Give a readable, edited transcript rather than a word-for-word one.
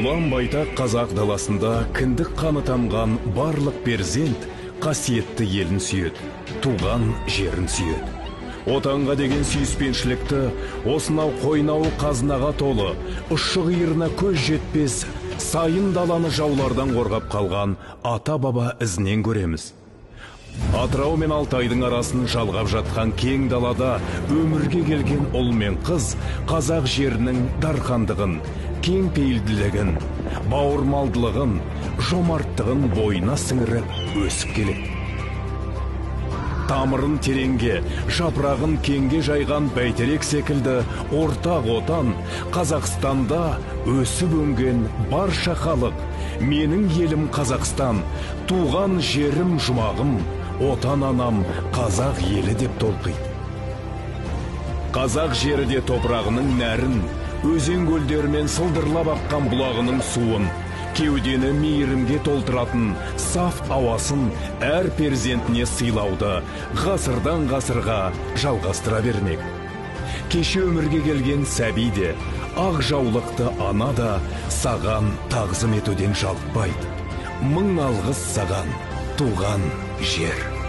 Ұлан байтақ қазақ даласында кіндік қаны тамған барлық перзент қасиетті елін сүйеді, туған жерін сүйеді. Отанға деген сүйіспеншілікті осынау қойнауы қазынаға толы, ұшы-қиырына көз жетпес сайын даланы жаулардан қорғап қалған ата-баба ізінен көреміз. Атырау мен Алтайдың арасын жалғап жатқан кең далада өмірге келген ұл мен қыз қазақ жерінің дархандығын, кең пейілділігін, бауырмалдылығын, жомарттығын бойына сіңіріп өсіп келеді. Тамырын тереңге, жапырағын кеңге жайған бәйтерек секілді ортақ отан Қазақстанда өсіп өнген барша халық, менің елім Қазақстан, туған жерім жұмағым, отан анам қазақ елі деп толқиды. Қазақ жері де топырағының нәрін, өзен көлдерімен сылдырлап аққан бұлағының суын, кеудені мейірімге толтыратын саф ауасын әр перзентіне сыйлауды ғасырдан ғасырға жалғастыра бермек. Кеше өмірге келген сәби де, ақ жаулықты ана да саған тағзым етуден жалықпайды. Мың алғыс саған, туған жер.